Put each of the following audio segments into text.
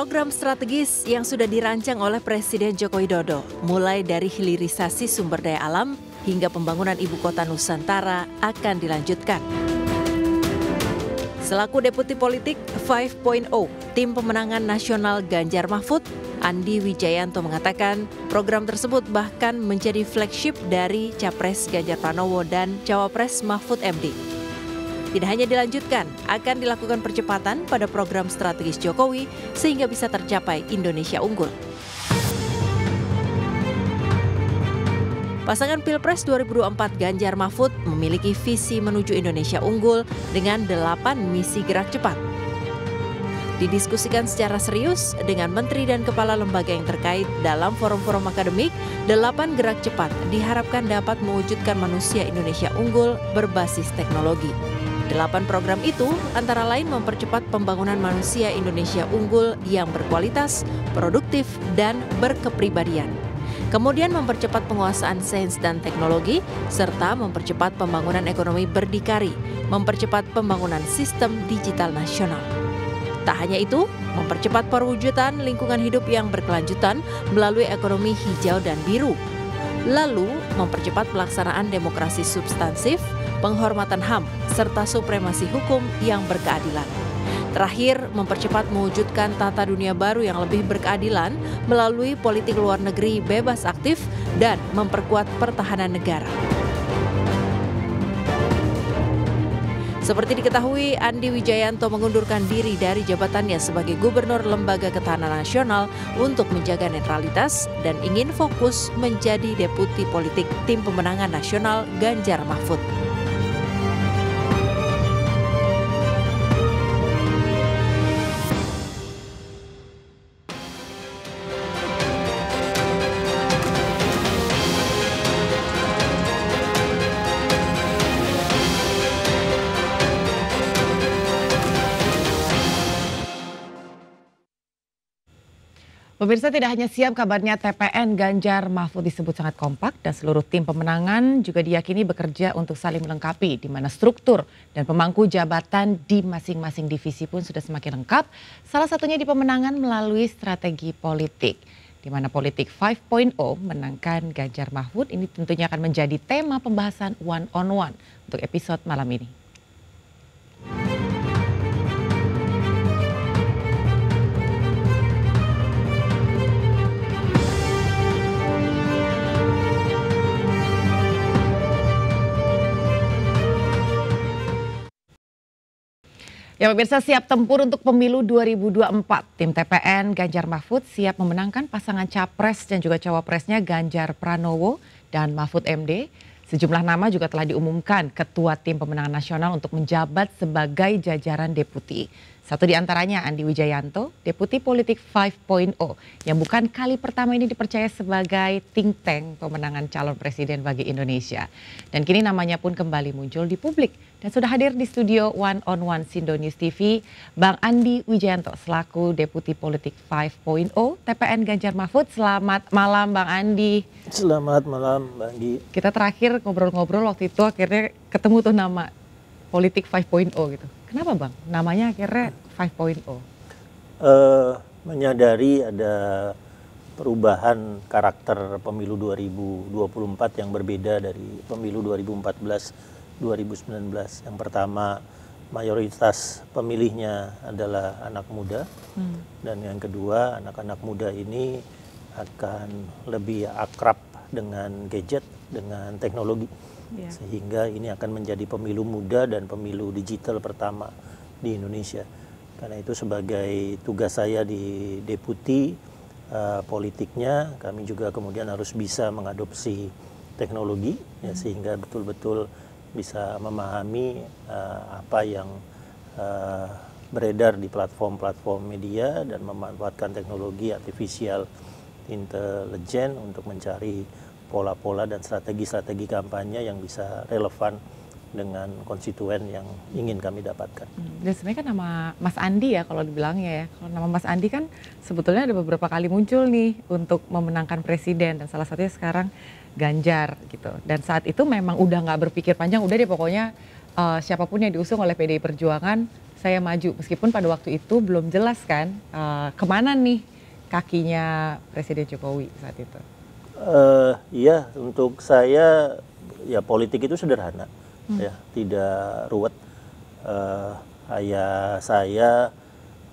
Program strategis yang sudah dirancang oleh Presiden Joko Widodo, mulai dari hilirisasi sumber daya alam hingga pembangunan ibu kota Nusantara akan dilanjutkan. Selaku Deputi Politik 5.0, Tim Pemenangan Nasional Ganjar Mahfud, Andi Wijayanto mengatakan program tersebut bahkan menjadi flagship dari Capres Ganjar Pranowo dan Cawapres Mahfud MD. Tidak hanya dilanjutkan, akan dilakukan percepatan pada program strategis Jokowi sehingga bisa tercapai Indonesia unggul. Pasangan Pilpres 2024 Ganjar Mahfud memiliki visi menuju Indonesia unggul dengan 8 misi gerak cepat. Didiskusikan secara serius dengan menteri dan kepala lembaga yang terkait dalam forum-forum akademik, 8 gerak cepat diharapkan dapat mewujudkan manusia Indonesia unggul berbasis teknologi. 8 program itu antara lain mempercepat pembangunan manusia Indonesia unggul yang berkualitas, produktif, dan berkepribadian. Kemudian mempercepat penguasaan sains dan teknologi, serta mempercepat pembangunan ekonomi berdikari, mempercepat pembangunan sistem digital nasional. Tak hanya itu, mempercepat perwujudan lingkungan hidup yang berkelanjutan melalui ekonomi hijau dan biru. Lalu, mempercepat pelaksanaan demokrasi substansif, penghormatan HAM, serta supremasi hukum yang berkeadilan. Terakhir, mempercepat mewujudkan tata dunia baru yang lebih berkeadilan melalui politik luar negeri bebas aktif dan memperkuat pertahanan negara. Seperti diketahui, Andi Wijayanto mengundurkan diri dari jabatannya sebagai Gubernur Lembaga Ketahanan Nasional untuk menjaga netralitas dan ingin fokus menjadi Deputi Politik Tim Pemenangan Nasional Ganjar Mahfud. Pemirsa, tidak hanya siap, kabarnya TPN Ganjar Mahfud disebut sangat kompak dan seluruh tim pemenangan juga diyakini bekerja untuk saling melengkapi, di mana struktur dan pemangku jabatan di masing-masing divisi pun sudah semakin lengkap. Salah satunya di pemenangan melalui strategi politik, di mana politik 5.0 menangkan Ganjar Mahfud. Ini tentunya akan menjadi tema pembahasan one on one untuk episode malam ini. Ya pemirsa, siap tempur untuk pemilu 2024. Tim TPN Ganjar Mahfud siap memenangkan pasangan Capres dan juga Cawapresnya Ganjar Pranowo dan Mahfud MD. Sejumlah nama juga telah diumumkan Ketua Tim Pemenangan Nasional untuk menjabat sebagai jajaran deputi. Satu di antaranya Andi Wijayanto, Deputi Politik 5.0, yang bukan kali pertama ini dipercaya sebagai think tank pemenangan calon presiden bagi Indonesia. Dan kini namanya pun kembali muncul di publik. Dan sudah hadir di studio One on One Sindo News TV, Bang Andi Wijayanto selaku Deputi Politik 5.0 TPN Ganjar Mahfud. Selamat malam Bang Andi. Selamat malam Bang Andi. Kita terakhir ngobrol-ngobrol waktu itu akhirnya ketemu tuh nama Politik 5.0 gitu. Kenapa Bang namanya akhirnya 5.0? Menyadari ada perubahan karakter pemilu 2024 yang berbeda dari pemilu 2014-2019. Yang pertama, mayoritas pemilihnya adalah anak muda. Dan yang kedua, anak-anak muda ini akan lebih akrab dengan gadget, dengan teknologi. Sehingga ini akan menjadi pemilu muda dan pemilu digital pertama di Indonesia. Karena itu sebagai tugas saya di deputi politiknya, kami juga kemudian harus bisa mengadopsi teknologi, ya, sehingga betul-betul bisa memahami apa yang beredar di platform-platform media dan memanfaatkan teknologi artificial intelligence untuk mencari pola-pola dan strategi-strategi kampanye yang bisa relevan dengan konstituen yang ingin kami dapatkan. Dan sebenarnya kan nama Mas Andi ya kalau dibilangnya ya. Kalau nama Mas Andi kan sebetulnya ada beberapa kali muncul nih untuk memenangkan presiden. Dan salah satunya sekarang Ganjar gitu. Dan saat itu memang udah nggak berpikir panjang, udah deh pokoknya siapapun yang diusung oleh PDI Perjuangan, saya maju, meskipun pada waktu itu belum jelas kan kemana nih kakinya Presiden Jokowi saat itu. Iya, untuk saya ya politik itu sederhana, ya tidak ruwet. Ayah saya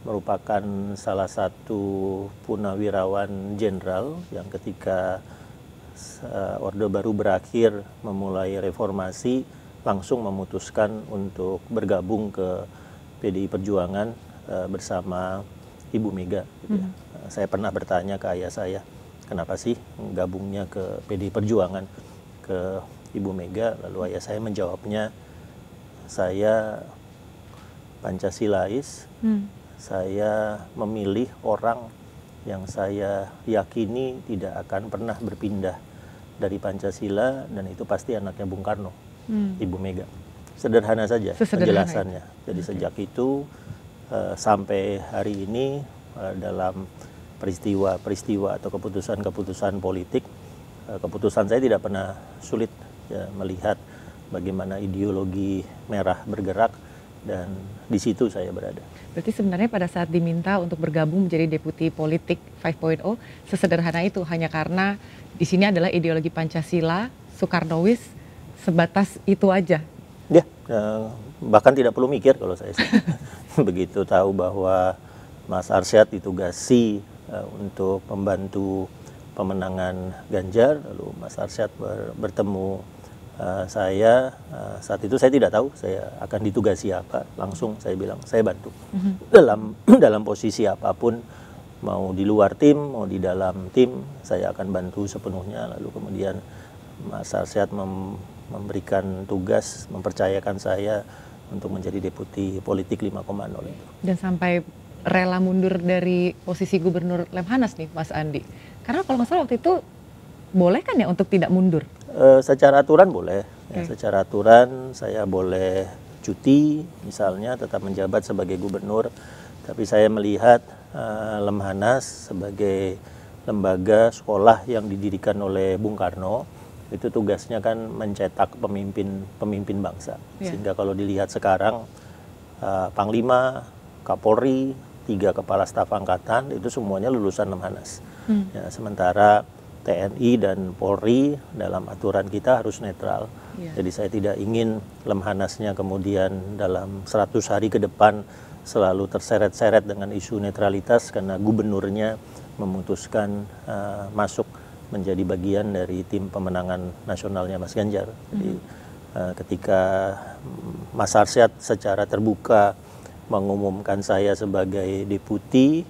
merupakan salah satu purnawirawan jenderal yang ketika Orde Baru berakhir memulai reformasi langsung memutuskan untuk bergabung ke PDI Perjuangan bersama Ibu Mega. Gitu ya. Saya pernah bertanya ke ayah saya, kenapa sih gabungnya ke PDI Perjuangan ke Ibu Mega? Lalu ayah saya menjawabnya, saya Pancasilais, saya memilih orang yang saya yakini tidak akan pernah berpindah dari Pancasila, dan itu pasti anaknya Bung Karno, Ibu Mega. Sederhana saja penjelasannya. Jadi sejak itu sampai hari ini dalam peristiwa-peristiwa atau keputusan-keputusan politik, keputusan saya tidak pernah sulit ya, melihat bagaimana ideologi merah bergerak, dan di situ saya berada. Berarti sebenarnya pada saat diminta untuk bergabung menjadi deputi politik 5.0, sesederhana itu hanya karena di sini adalah ideologi Pancasila, Soekarnowis, sebatas itu aja? Ya, bahkan tidak perlu mikir kalau saya begitu tahu bahwa Mas Arsyad ditugasi untuk membantu pemenangan Ganjar, lalu Mas Arsyad bertemu saya, saat itu saya tidak tahu saya akan ditugasi apa, langsung saya bilang saya bantu dalam posisi apapun, mau di luar tim mau di dalam tim, saya akan bantu sepenuhnya. Lalu kemudian Mas Arsyad memberikan tugas, mempercayakan saya untuk menjadi deputi politik 5.0 itu. Dan sampai rela mundur dari posisi gubernur Lemhanas nih Mas Andi, karena kalau nggak salah waktu itu boleh kan ya untuk tidak mundur? Secara aturan boleh, ya, secara aturan saya boleh cuti misalnya tetap menjabat sebagai gubernur, tapi saya melihat Lemhanas sebagai lembaga sekolah yang didirikan oleh Bung Karno, itu tugasnya kan mencetak pemimpin bangsa, sehingga kalau dilihat sekarang Panglima, Kapolri, 3 kepala staf angkatan itu semuanya lulusan Lemhanas. Ya, sementara TNI dan Polri dalam aturan kita harus netral. Jadi saya tidak ingin Lemhanasnya kemudian dalam 100 hari ke depan selalu terseret-seret dengan isu netralitas karena gubernurnya memutuskan masuk menjadi bagian dari tim pemenangan nasionalnya Mas Ganjar. Jadi ketika Mas Arsyad secara terbuka mengumumkan saya sebagai deputi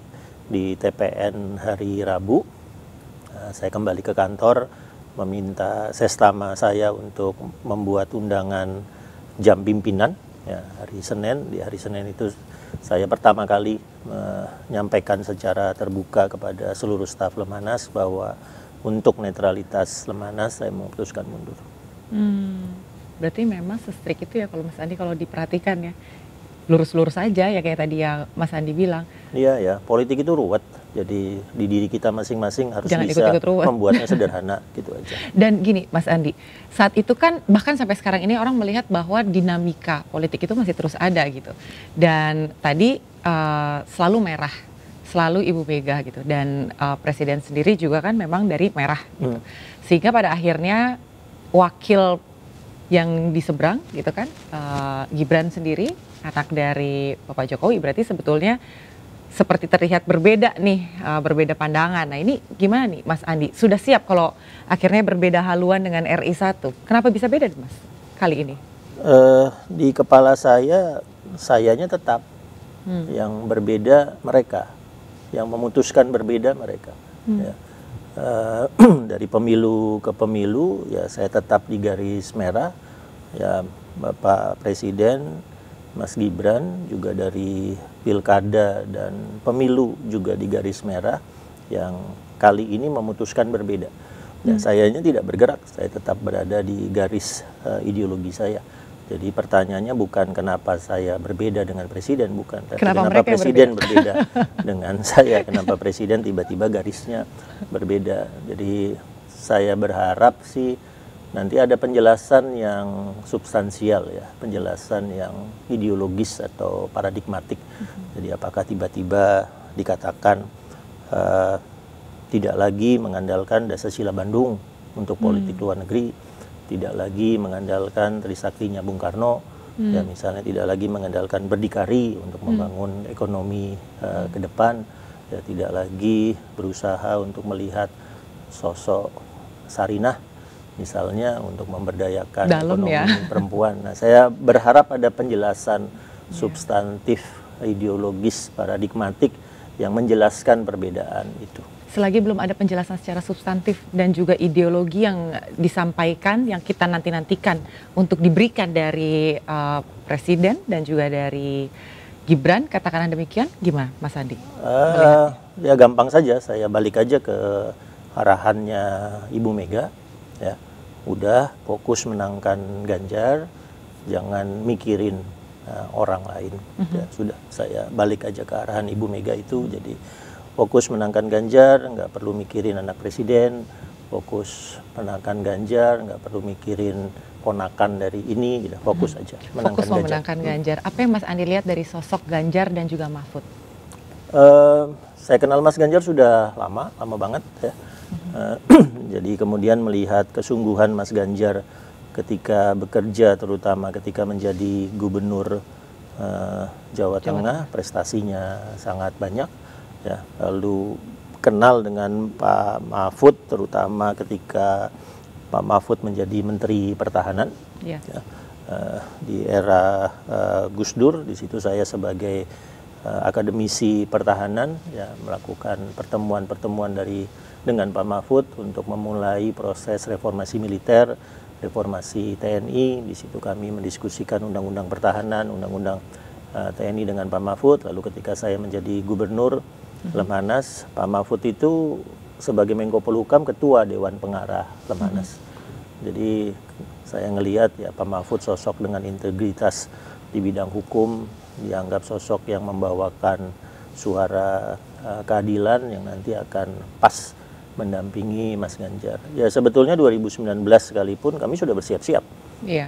di TPN hari Rabu, saya kembali ke kantor meminta sestama saya untuk membuat undangan jam pimpinan ya, hari Senin. Di hari Senin itu saya pertama kali menyampaikan secara terbuka kepada seluruh staf Lemhanas bahwa untuk netralitas Lemhanas saya memutuskan mundur. Berarti memang se-strict itu ya kalau Mas Andi, kalau diperhatikan ya, lurus-lurus aja ya kayak tadi yang Mas Andi bilang. Iya ya, politik itu ruwet. Jadi di diri kita masing-masing harus jangan bisa ikut-ikut membuatnya sederhana gitu aja. Dan gini Mas Andi, saat itu kan bahkan sampai sekarang ini orang melihat bahwa dinamika politik itu masih terus ada gitu. Dan tadi selalu merah, selalu Ibu Mega gitu. Dan Presiden sendiri juga kan memang dari merah gitu. Sehingga pada akhirnya wakil yang di seberang gitu kan, Gibran sendiri, anak dari Bapak Jokowi, berarti sebetulnya seperti terlihat berbeda nih, berbeda pandangan. Nah ini gimana nih Mas Andi? Sudah siap kalau akhirnya berbeda haluan dengan RI 1? Kenapa bisa beda Mas kali ini? Di kepala sayanya tetap. Yang berbeda mereka. Yang memutuskan berbeda mereka. Ya. Dari pemilu ke pemilu ya saya tetap di garis merah. Ya Bapak Presiden Mas Gibran juga dari pilkada dan pemilu juga di garis merah, yang kali ini memutuskan berbeda. Dan sayanya tidak bergerak, saya tetap berada di garis ideologi saya. Jadi pertanyaannya bukan kenapa saya berbeda dengan Presiden, bukan. Tapi kenapa Presiden berbeda dengan saya, kenapa Presiden tiba-tiba garisnya berbeda. Jadi saya berharap sih nanti ada penjelasan yang substansial ya, penjelasan yang ideologis atau paradigmatik. Jadi apakah tiba-tiba dikatakan tidak lagi mengandalkan Dasar-Sila Bandung untuk politik luar negeri, tidak lagi mengandalkan Trisaktinya Bung Karno, ya misalnya tidak lagi mengandalkan berdikari untuk membangun ekonomi ke depan, ya tidak lagi berusaha untuk melihat sosok Sarinah misalnya untuk memberdayakan ekonomi perempuan. Nah, saya berharap ada penjelasan substantif, ideologis, paradigmatik yang menjelaskan perbedaan itu. Selagi belum ada penjelasan secara substantif dan juga ideologi yang disampaikan, yang kita nanti-nantikan untuk diberikan dari Presiden dan juga dari Gibran, katakanlah demikian, gimana Mas Andi? Ya gampang saja, saya balik aja ke arahannya Ibu Mega, ya udah fokus menangkan Ganjar, jangan mikirin orang lain. Ya sudah, saya balik aja ke arahan Ibu Mega itu, jadi fokus menangkan Ganjar, nggak perlu mikirin anak presiden, fokus menangkan Ganjar, nggak perlu mikirin ponakan dari ini, gitu. Fokus aja menangkan fokus memenangkan Ganjar. Apa yang Mas Andi lihat dari sosok Ganjar dan juga Mahfud? Saya kenal Mas Ganjar sudah lama banget ya. Jadi kemudian melihat kesungguhan Mas Ganjar ketika bekerja, terutama ketika menjadi gubernur Jawa Tengah, prestasinya sangat banyak. Ya, lalu kenal dengan Pak Mahfud, terutama ketika Pak Mahfud menjadi Menteri Pertahanan. Ya, di era Gus Dur, di situ saya sebagai akademisi pertahanan ya melakukan pertemuan-pertemuan dengan Pak Mahfud untuk memulai proses reformasi militer, reformasi TNI. Di situ kami mendiskusikan undang-undang pertahanan, undang-undang TNI dengan Pak Mahfud. Lalu ketika saya menjadi gubernur Lemhanas, Pak Mahfud itu sebagai Menko Polhukam ketua Dewan Pengarah Lemhanas. Jadi saya ngelihat ya Pak Mahfud sosok dengan integritas di bidang hukum, dianggap sosok yang membawakan suara keadilan yang nanti akan pas mendampingi Mas Ganjar. Ya sebetulnya 2019 sekalipun kami sudah bersiap-siap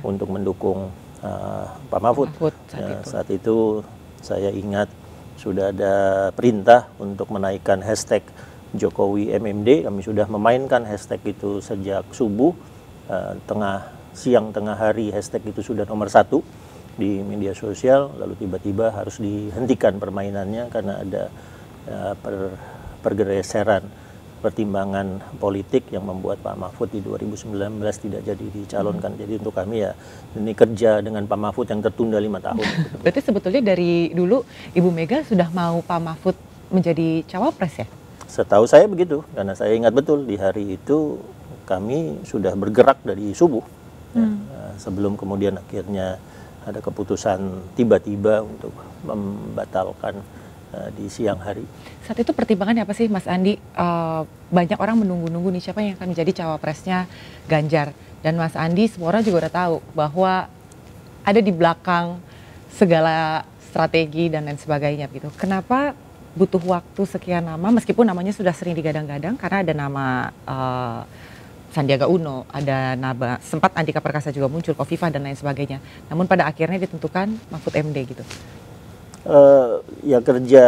untuk mendukung Pak Mahfud. Saat itu saya ingat sudah ada perintah untuk menaikkan hashtag Jokowi MMD. Kami sudah memainkan hashtag itu sejak subuh, siang tengah hari hashtag itu sudah nomor 1 di media sosial. Lalu tiba-tiba harus dihentikan permainannya karena ada pergeseran pertimbangan politik yang membuat Pak Mahfud di 2019 tidak jadi dicalonkan. Jadi untuk kami ya ini kerja dengan Pak Mahfud yang tertunda 5 tahun. Berarti sebetulnya dari dulu Ibu Mega sudah mau Pak Mahfud menjadi cawapres ya? Setahu saya begitu, karena saya ingat betul di hari itu kami sudah bergerak dari subuh. Sebelum kemudian akhirnya ada keputusan tiba-tiba untuk membatalkan di siang hari. Saat itu pertimbangannya apa sih Mas Andi? Banyak orang menunggu-nunggu nih siapa yang akan menjadi cawapresnya Ganjar. Dan Mas Andi semua orang juga udah tahu bahwa ada di belakang segala strategi dan lain sebagainya gitu. Kenapa butuh waktu sekian lama meskipun namanya sudah sering digadang-gadang karena ada nama Sandiaga Uno, ada nama sempat Andika Perkasa juga muncul, Khofifah dan lain sebagainya. Namun pada akhirnya ditentukan Mahfud MD gitu. Ya kerja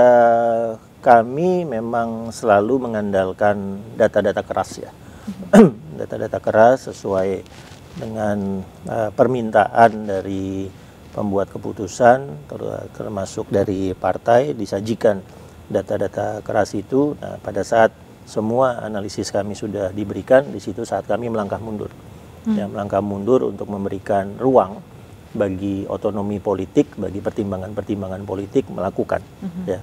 kami memang selalu mengandalkan data-data keras ya. Data-data keras sesuai dengan permintaan dari pembuat keputusan, termasuk dari partai, disajikan data-data keras itu. Nah, pada saat semua analisis kami sudah diberikan, di situ saat kami melangkah mundur. Ya, melangkah mundur untuk memberikan ruang bagi otonomi politik, bagi pertimbangan-pertimbangan politik melakukan ya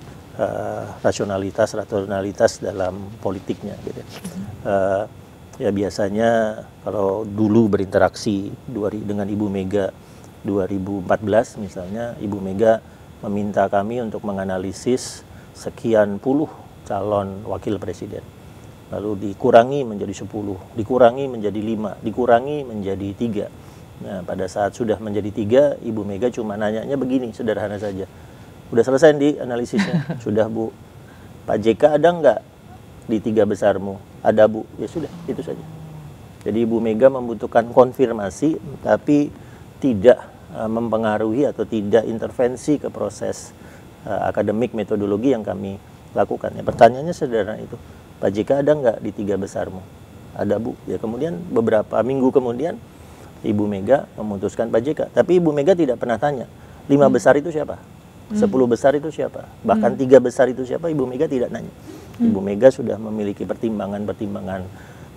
rasionalitas dalam politiknya gitu. Ya biasanya kalau dulu berinteraksi dengan Ibu Mega 2014 misalnya, Ibu Mega meminta kami untuk menganalisis sekian puluh calon wakil presiden, lalu dikurangi menjadi 10, dikurangi menjadi 5, dikurangi menjadi 3. Nah, pada saat sudah menjadi 3, Ibu Mega cuma nanyanya begini, sederhana saja. Udah selesai di analisisnya? Sudah Bu. Pak JK ada nggak di 3 besarmu? Ada Bu. Ya sudah, itu saja. Jadi Ibu Mega membutuhkan konfirmasi, tapi tidak mempengaruhi atau tidak intervensi ke proses akademik metodologi yang kami lakukan. Ya, pertanyaannya sederhana itu, Pak JK ada nggak di 3 besarmu? Ada Bu. Ya kemudian beberapa minggu kemudian Ibu Mega memutuskan Pak JK. Tapi Ibu Mega tidak pernah tanya, 5 besar itu siapa? 10 besar itu siapa? Bahkan 3 besar itu siapa? Ibu Mega tidak nanya. Ibu Mega sudah memiliki pertimbangan-pertimbangan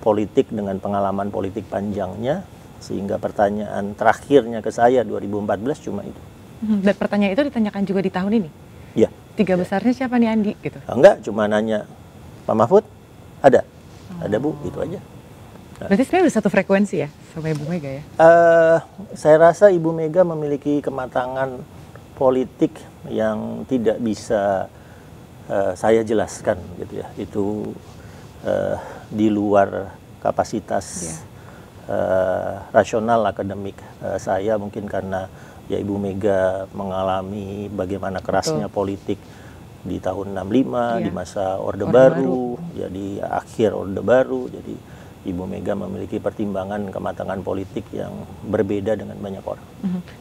politik dengan pengalaman politik panjangnya, sehingga pertanyaan terakhirnya ke saya 2014 cuma itu. Dan pertanyaan itu ditanyakan juga di tahun ini? Iya. 3 besarnya siapa nih Andi? Gitu. Enggak, cuma nanya, Pak Mahfud ada? Ada Bu, itu aja. Berarti sebenarnya udah satu frekuensi ya sama Ibu Mega ya? Saya rasa Ibu Mega memiliki kematangan politik yang tidak bisa saya jelaskan gitu ya. Itu di luar kapasitas rasional akademik saya, mungkin karena ya Ibu Mega mengalami bagaimana kerasnya politik di tahun 65, di masa Orde Baru, ya di akhir Orde Baru. Jadi Ibu Mega memiliki pertimbangan kematangan politik yang berbeda dengan banyak orang.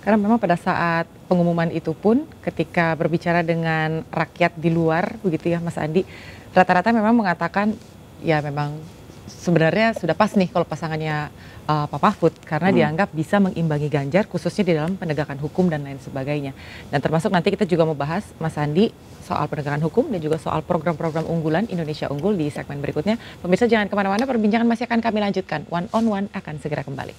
Karena memang pada saat pengumuman itu pun ketika berbicara dengan rakyat di luar begitu ya Mas Andi, rata-rata memang mengatakan ya memang sebenarnya sudah pas nih kalau pasangannya Pak Mahfud, karena dianggap bisa mengimbangi Ganjar khususnya di dalam penegakan hukum dan lain sebagainya. Dan termasuk nanti kita juga mau bahas Mas Andi soal penegakan hukum dan juga soal program-program unggulan Indonesia Unggul di segmen berikutnya. Pemirsa jangan kemana-mana, perbincangan masih akan kami lanjutkan. One on One akan segera kembali.